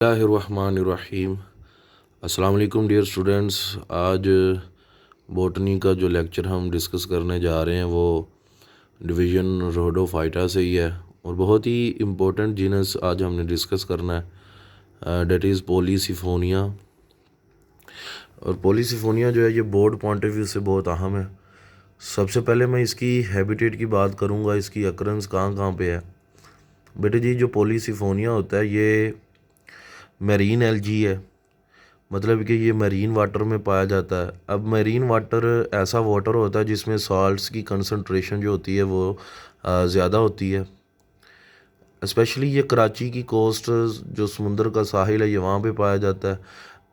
बिस्मिल्लाहिर्रहमानिर्रहीम। अस्सलाम वालेकुम डियर स्टूडेंट्स। आज बॉटनी का जो लेक्चर हम डिस्कस करने जा रहे हैं वो डिवीज़न रोडोफाइटा से ही है और बहुत ही इम्पोर्टेंट जीनस आज हमने डिस्कस करना है, डेट इज़ पॉलीसिफोनिया। और पॉलीसिफोनिया जो है ये बोर्ड पॉइंट ऑफ व्यू से बहुत अहम है। सबसे पहले मैं इसकी हैबिटेट की बात करूँगा, इसकी अकरेंस कहाँ कहाँ पे है। बेटे जी, जो पॉलीसिफोनिया होता है ये मैरीन एल्गी है, मतलब कि ये मरीन वाटर में पाया जाता है। अब मरीन वाटर ऐसा वाटर होता है जिसमें सॉल्ट्स की कंसंट्रेशन जो होती है वो ज़्यादा होती है। स्पेशली ये कराची की कोस्ट, जो समुंदर का साहिल है, ये वहाँ पे पाया जाता है।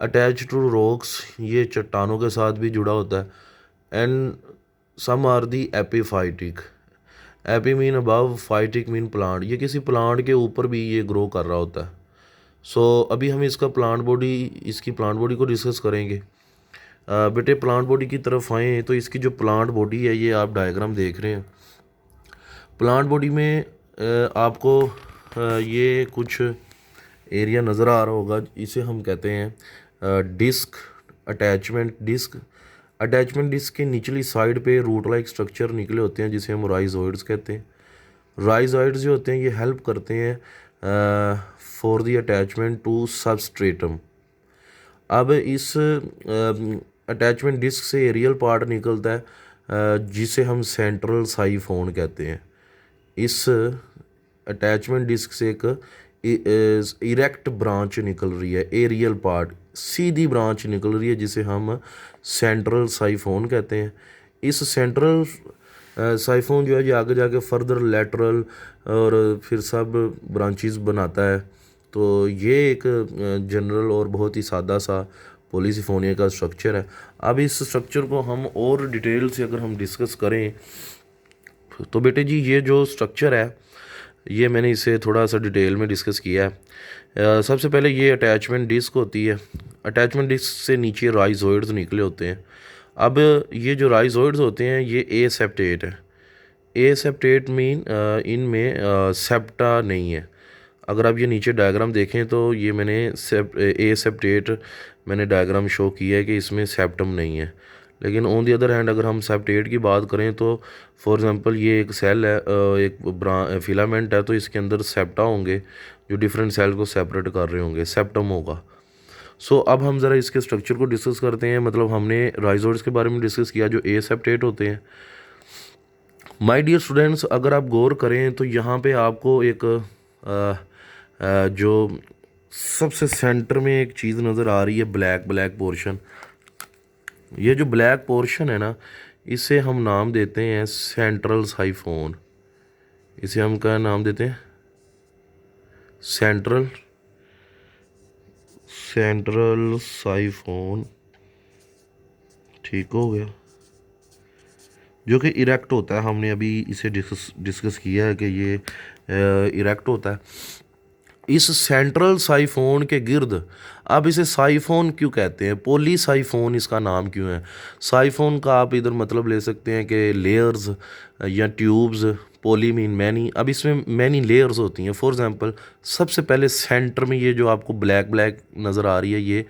अटैच टू रॉक्स, ये चट्टानों के साथ भी जुड़ा होता है। And some are the epiphytic. Epi mean above, phytic mean plant. ये किसी प्लांट के ऊपर भी ये ग्रो कर रहा होता है। अभी हम इसकी प्लांट बॉडी को डिस्कस करेंगे। बेटे, प्लांट बॉडी की तरफ आएँ तो इसकी जो प्लांट बॉडी है ये आप डायग्राम देख रहे हैं। प्लांट बॉडी में आपको ये कुछ एरिया नज़र आ रहा होगा, इसे हम कहते हैं disc, attachment disc. Attachment disc के निचली साइड पे रूट लाइक स्ट्रक्चर निकले होते हैं जिसे हम राइजोइड्स कहते हैं। राइजोइड्स जो होते हैं ये हेल्प करते हैं for the attachment to substratum. अब इस अटैचमेंट डिस्क से एरियल पार्ट निकलता है जिसे हम सेंट्रल साइफोन कहते हैं। इस अटैचमेंट डिस्क से एक इरेक्ट ब्रांच निकल रही है, एरियल पार्ट, सीधी ब्रांच निकल रही है जिसे हम सेंट्रल साइफोन कहते हैं। इस सेंट्रल साइफोन जो है ये आगे जाके फर्दर लेटरल और फिर सब ब्रांचेस बनाता है। तो ये एक जनरल और बहुत ही सादा सा पॉलीसिफोनिया का स्ट्रक्चर है। अब इस स्ट्रक्चर को हम और डिटेल से अगर हम डिस्कस करें तो बेटे जी, ये जो स्ट्रक्चर है ये मैंने इसे थोड़ा सा डिटेल में डिस्कस किया है। सबसे पहले ये अटैचमेंट डिस्क होती है। अटैचमेंट डिस्क से नीचे राइजोइड्स निकले होते हैं। अब ये जो राइजोइड्स होते हैं ये ए सेप्टेट है। ए सेप्टेट मीन इनमें सेप्टा नहीं है। अगर आप ये नीचे डायग्राम देखें तो ये मैंने ए सेप्टेट मैंने डायग्राम शो किया है कि इसमें सेप्टम नहीं है। लेकिन ऑन दी अदर हैंड अगर हम सेप्टेट की बात करें तो फॉर एग्जांपल ये एक सेल है, एक फिलामेंट है, तो इसके अंदर सेप्टा होंगे जो डिफरेंट सेल को सेपरेट कर रहे होंगे, सेप्टम होगा। अब हम ज़रा इसके स्ट्रक्चर को डिस्कस करते हैं। मतलब हमने राइजोइड्स के बारे में डिस्कस किया जो ए सेप्टेट होते हैं। माय डियर स्टूडेंट्स, अगर आप गौर करें तो यहाँ पे आपको एक जो सबसे सेंटर में एक चीज़ नज़र आ रही है, ब्लैक ब्लैक पोर्शन। ये जो ब्लैक पोर्शन है ना, इसे हम नाम देते हैं सेंट्रल साइफोन। इसे हम क्या नाम देते हैं? Central siphon. ठीक हो गया। जो कि इरेक्ट होता है, हमने अभी इसे डिस्कस किया है कि ये इरेक्ट होता है इस सेंट्रल साइफोन के गिर्द। अब इसे साइफोन क्यों कहते हैं? पोली साइफोन इसका नाम क्यों है? साइफोन का आप इधर मतलब ले सकते हैं कि लेयर्स या ट्यूब्स। पोली मीन मैनी। अब इसमें मैनी लेयर्स होती हैं। फॉर एग्जांपल, सबसे पहले सेंटर में ये जो आपको ब्लैक ब्लैक नज़र आ रही है ये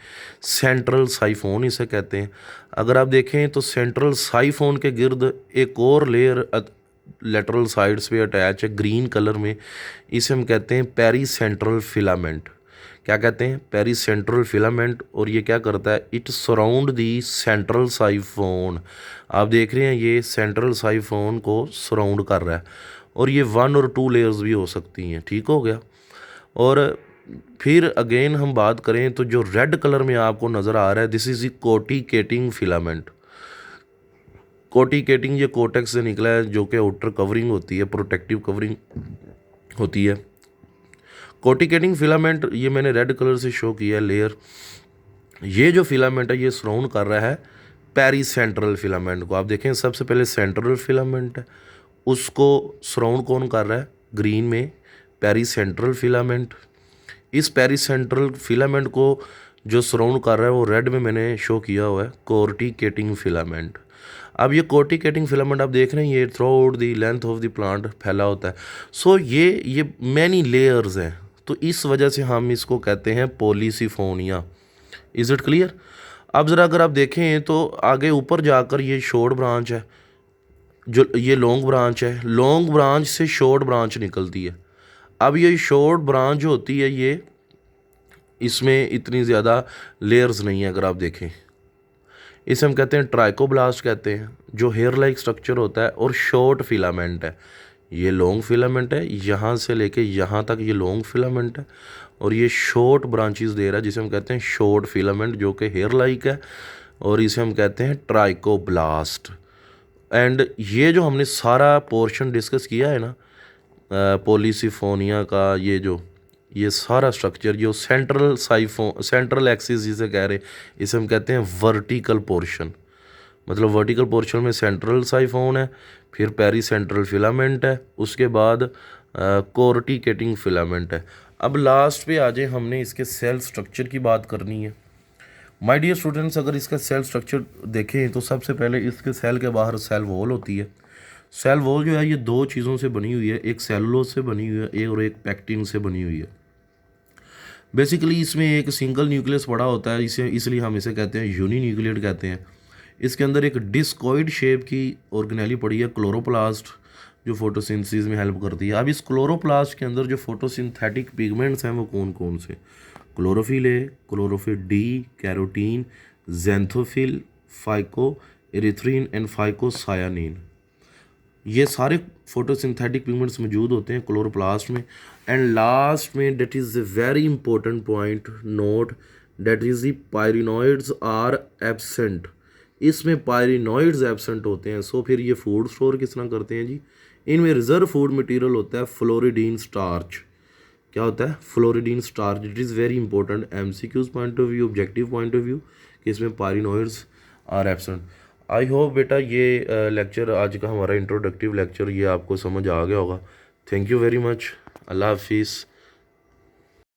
सेंट्रल साइफोन इसे कहते हैं। अगर आप देखें तो सेंट्रल साइफोन के गिर्द एक और लेयर लेटरल साइड्स पे अटैच है ग्रीन कलर में। इसे हम कहते हैं पेरी सेंट्रल फिलामेंट। क्या कहते हैं? Pericentral filament. और ये क्या करता है? It surround the central siphon. आप देख रहे हैं ये सेंट्रल साइफोन को सराउंड कर रहा है। और ये 1 और 2 लेयर्स भी हो सकती हैं। ठीक हो गया। और फिर अगेन हम बात करें तो जो रेड कलर में आपको नज़र आ रहा है, दिस इज़ द कोटिकेटिंग फिलामेंट। कोटिकेटिंग ये कोटेक्स से निकला है जो कि आउटर कवरिंग होती है, प्रोटेक्टिव कवरिंग होती है। कोटिकेटिंग फिलामेंट ये मैंने रेड कलर से शो किया लेयर। ये जो फिलामेंट है ये सराउंड कर रहा है पेरी सेंट्रल फिलामेंट को। आप देखें सबसे पहले सेंट्रल फिलामेंट है, उसको सराउंड कौन कर रहा है? ग्रीन में पेरी सेंट्रल फिलामेंट। इस पेरी सेंट्रल फिलामेंट को जो सराउंड कर रहा है वो रेड में मैंने शो किया हुआ है कोर्टिकेटिंग फिलामेंट। अब ये कोर्टिकेटिंग फिलामेंट आप देख रहे हैं ये through out the length of the plant फैला होता है। ये मैनी लेयर्स हैं। तो इस वजह से हम इसको कहते हैं पॉलीसिफोनिया। Is it clear? अब ज़रा अगर आप देखें तो आगे ऊपर जाकर ये शॉर्ट ब्रांच है, जो ये लॉन्ग ब्रांच है, लॉन्ग ब्रांच से शॉर्ट ब्रांच निकलती है। अब ये शॉर्ट ब्रांच जो होती है ये इसमें इतनी ज़्यादा लेयर्स नहीं है। अगर आप देखें इसे हम कहते हैं ट्राइकोब्लास्ट कहते हैं, जो हेयर लाइक स्ट्रक्चर होता है और शॉर्ट फिलामेंट है। ये लॉन्ग फिलामेंट है, यहाँ से लेके यहाँ तक ये लॉन्ग फिलामेंट है और ये शॉर्ट ब्रांचेस दे रहा है जिसे हम कहते हैं शॉर्ट फिलामेंट, जो कि हेयर लाइक है और इसे हम कहते हैं ट्राइकोब्लास्ट। एंड ये जो हमने सारा पोर्शन डिस्कस किया है ना पॉलीसिफोनिया का, ये सारा स्ट्रक्चर जो सेंट्रल एक्सिस जिसे कह रहे, इसे हम कहते हैं वर्टिकल पोर्शन। मतलब वर्टिकल पोर्शन में सेंट्रल साइफोन है, फिर पेरी सेंट्रल फिलामेंट है, उसके बाद कोर्टिकेटिंग फिलामेंट है। अब लास्ट पे आ जाए, हमने इसके सेल स्ट्रक्चर की बात करनी है। माय डियर स्टूडेंट्स, अगर इसका सेल स्ट्रक्चर देखें तो सबसे पहले इसके सेल के बाहर सेल वॉल होती है। सेल वॉल जो है ये दो चीज़ों से बनी हुई है, एक सेलुलोज से बनी हुई है और एक पैक्टिन से बनी हुई है। बेसिकली इसमें एक सिंगल न्यूक्लियस पड़ा होता है, इसे इसलिए हम इसे कहते हैं यूनी न्यूक्लियड कहते हैं। इसके अंदर एक डिस्कॉइड शेप की ऑर्गेनेली पड़ी है क्लोरोप्लास्ट, जो फोटोसिंथेसिस में हेल्प करती है। अब इस क्लोरोप्लास्ट के अंदर जो फोटोसिंथेटिक पिगमेंट्स हैं वो कौन कौन से? Chlorophyll A, chlorophyll D, carotene, xanthophyll, phycoerythrin and phycocyanin, ये सारे फोटोसिंथेटिक पिगमेंट्स मौजूद होते हैं क्लोरोप्लास्ट में। एंड लास्ट में that is a very important point note, that is the pyrenoids are absent. इसमें पायरिनॉइड्स एब्सेंट होते हैं। सो फिर ये फूड स्टोर किस तरह करते हैं जी? इनमें रिजर्व फूड मटेरियल होता है फ्लोरिडीन स्टार्च। क्या होता है? Floridean starch. It is very important MCQs point of view, objective point of view, कि इसमें pyrenoids are absent. I hope बेटा ये लेक्चर, आज का हमारा इंट्रोडक्टिव लेक्चर, ये आपको समझ आ गया होगा। Thank you very much. अल्लाह हाफिज़।